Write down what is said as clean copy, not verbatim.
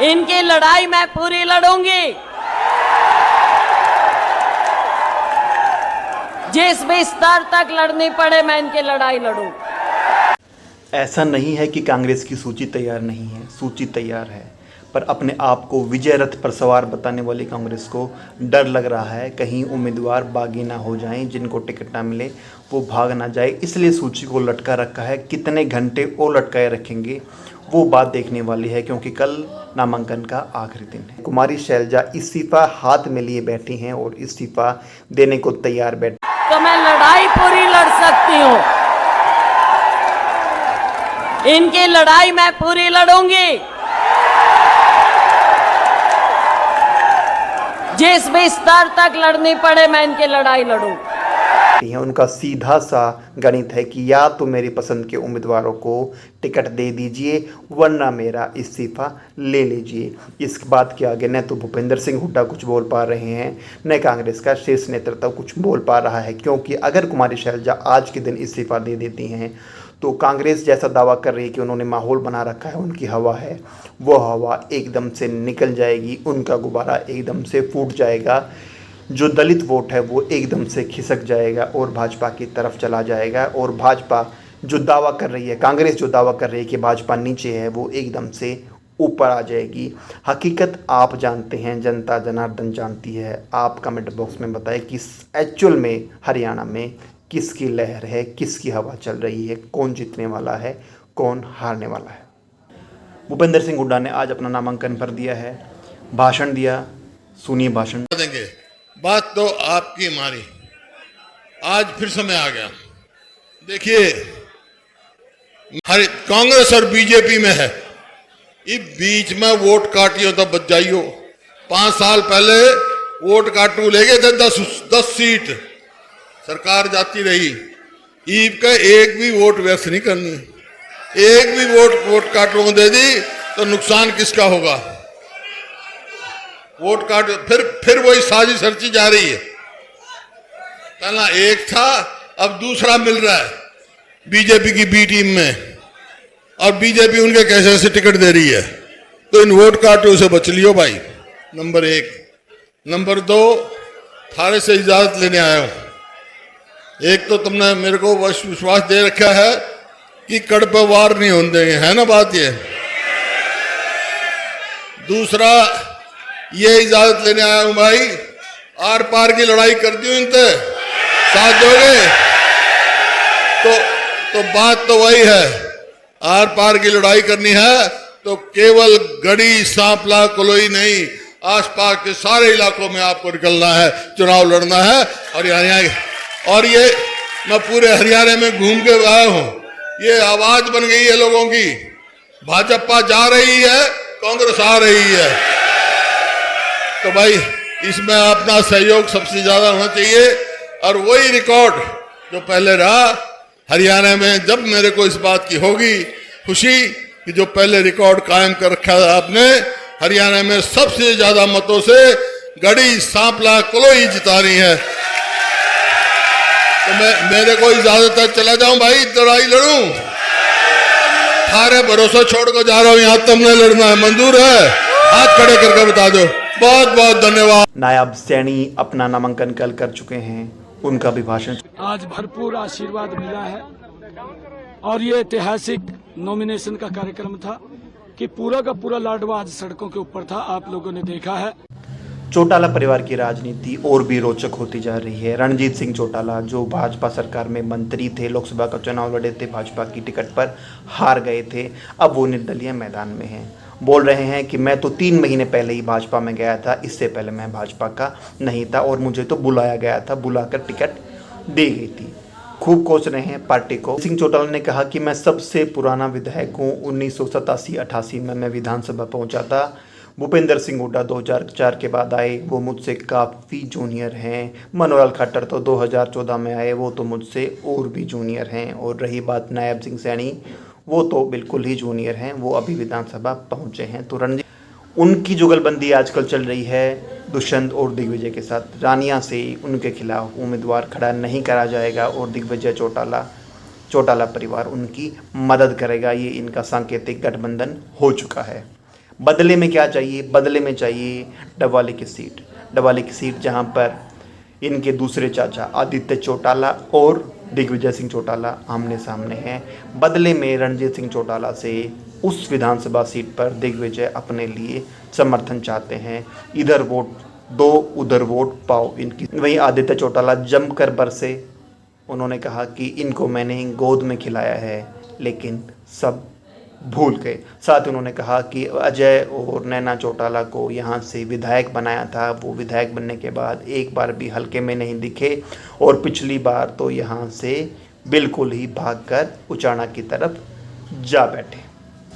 इनकी लड़ाई मैं पूरी लड़ूंगी। जिस भी स्तर तक लड़नी पड़े मैं इनकी लड़ाई लड़ूं। ऐसा नहीं है कि कांग्रेस की सूची तैयार नहीं है, सूची तैयार है, पर अपने आप को विजय रथ पर सवार बताने वाली कांग्रेस को डर लग रहा है कहीं उम्मीदवार बागी ना हो जाएं, जिनको टिकट ना मिले वो भाग ना जाए, इसलिए सूची को लटका रखा है। कितने घंटे और लटकाए रखेंगे वो बात देखने वाली है, क्योंकि कल नामांकन का आखिरी दिन है। कुमारी शैलजा इस्तीफा हाथ में लिए बैठी हैं और इस्तीफा देने को तैयार बैठी, तो मैं लड़ाई पूरी लड़ सकती हूं। इनकी लड़ाई मैं पूरी लड़ूंगी। जिस भी स्तर तक लड़नी पड़े मैं इनकी लड़ाई लड़ूं। उनका सीधा सा गणित है कि या तो मेरी पसंद के उम्मीदवारों को टिकट दे दीजिए वरना मेरा इस्तीफा ले लीजिए। इस बात के आगे न तो भूपेंद्र सिंह हुड्डा कुछ बोल पा रहे हैं, न कांग्रेस का शीर्ष नेतृत्व कुछ बोल पा रहा है, क्योंकि अगर कुमारी शैलजा आज के दिन इस्तीफा दे देती हैं तो कांग्रेस जैसा दावा कर रही है कि उन्होंने माहौल बना रखा है, उनकी हवा है, वो हवा एकदम से निकल जाएगी, उनका गुब्बारा एकदम से फूट जाएगा, जो दलित वोट है वो एकदम से खिसक जाएगा और भाजपा की तरफ चला जाएगा। और भाजपा जो दावा कर रही है, कांग्रेस जो दावा कर रही है कि भाजपा नीचे है, वो एकदम से ऊपर आ जाएगी। हकीकत आप जानते हैं, जनता जनार्दन जानती है। आप कमेंट बॉक्स में बताएं कि एक्चुअल में हरियाणा में किसकी लहर है, किसकी हवा चल रही है, कौन जीतने वाला है, कौन हारने वाला है। भूपेंद्र सिंह हुड्डा ने आज अपना नामांकन भर दिया है, भाषण दिया, सुनिए भाषण। देंगे बात तो आपकी मानी, आज फिर समय आ गया। देखिए कांग्रेस और बीजेपी में है, इस बीच में वोट काटियो तो बच जाइयो। 5 साल पहले वोट काटू ले गए थे 10 सीट, सरकार जाती रही। ईब का एक भी वोट व्यस्त नहीं करनी, एक भी वोट काटू दे दी तो नुकसान किसका होगा। वोट काट फिर वही साजिश रची जा रही है। पहला एक था, अब दूसरा मिल रहा है बीजेपी की बी टीम में, और बीजेपी उनके कैसे से टिकट दे रही है। तो इन वोट काटों से बच लियो भाई, नंबर 1। नंबर 2, थारे से इजाजत लेने आया हूं। एक तो तुमने मेरे को विश्वास दे रखा है कि कड़ पे वार नहीं होने देंगे, है ना बात ये। दूसरा, ये इजाजत लेने आया हूं भाई, आर पार की लड़ाई कर दी इनसे, साथ दोगे तो बात तो वही है, आर पार की लड़ाई करनी है तो केवल गढ़ी, सांपला, कलोई नहीं, आसपास के सारे इलाकों में आपको निकलना है, चुनाव लड़ना है। और ये मैं पूरे हरियाणा में घूम के आया हूं, ये आवाज बन गई है लोगों की। भाजपा जा रही है, कांग्रेस आ रही है, तो भाई इसमें अपना सहयोग सबसे ज्यादा होना चाहिए। और वही रिकॉर्ड जो पहले रहा हरियाणा में, जब मेरे को इस बात की होगी खुशी कि जो पहले रिकॉर्ड कायम कर रखा है आपने, हरियाणा में सबसे ज्यादा मतों से गढ़ी, सांपला, कलोई जितानी है। तो मेरे को इजाजत है, चला जाऊं भाई, लड़ाई लड़ूं। थारे भरोसा छोड़ कर जा रहा हूं, यहां तुमने लड़ना है, मंजूर है? हाथ खड़े करके बता दो। बहुत बहुत धन्यवाद। नायब सैनी अपना नामांकन कल कर चुके हैं, उनका भी भाषण। आज भरपूर आशीर्वाद मिला है और ये ऐतिहासिक नॉमिनेशन का कार्यक्रम था कि पूरा का पूरा लाडवा आज सड़कों के ऊपर था, आप लोगों ने देखा है। चौटाला परिवार की राजनीति और भी रोचक होती जा रही है। रणजीत सिंह चौटाला जो भाजपा सरकार में मंत्री थे, लोकसभा का चुनाव लड़े थे, भाजपा की टिकट पर हार गए थे, अब वो निर्दलीय मैदान में हैं। बोल रहे हैं कि मैं तो 3 महीने पहले ही भाजपा में गया था, इससे पहले मैं भाजपा का नहीं था और मुझे तो बुलाया गया था, बुलाकर टिकट दी गई थी। खूब कोस रहे हैं पार्टी को। सिंह चौटाला ने कहा कि मैं सबसे पुराना विधायक हूँ, 1987-88 में मैं विधानसभा पहुँचा था। भूपेंद्र सिंह हुड्डा 2004 के बाद आए, वो मुझसे काफ़ी जूनियर हैं। मनोहर खट्टर तो 2014 में आए, वो तो मुझसे और भी जूनियर हैं। और रही बात नायब सिंह सैनी, वो तो बिल्कुल ही जूनियर हैं, वो अभी विधानसभा पहुंचे हैं। तो रणजीत, उनकी जुगलबंदी आजकल चल रही है दुष्यंत और दिग्विजय के साथ। रानिया से उनके खिलाफ उम्मीदवार खड़ा नहीं करा जाएगा और दिग्विजय चौटाला परिवार उनकी मदद करेगा, ये इनका सांकेतिक गठबंधन हो चुका है। बदले में क्या चाहिए? बदले में चाहिए डबवाली की सीट। डबवाली की सीट जहां पर इनके दूसरे चाचा आदित्य चौटाला और दिग्विजय सिंह चौटाला आमने सामने हैं। बदले में रणजीत सिंह चौटाला से उस विधानसभा सीट पर दिग्विजय अपने लिए समर्थन चाहते हैं। इधर वोट दो, उधर वोट पाओ इनकी। वहीं आदित्य चौटाला जमकर बरसे। उन्होंने कहा कि इनको मैंने गोद में खिलाया है, लेकिन सब भूल गए। साथ ही उन्होंने कहा कि अजय और नैना चौटाला को यहाँ से विधायक बनाया था, वो विधायक बनने के बाद एक बार भी हलके में नहीं दिखे और पिछली बार तो यहाँ से बिल्कुल ही भागकर उचाना की तरफ जा बैठे।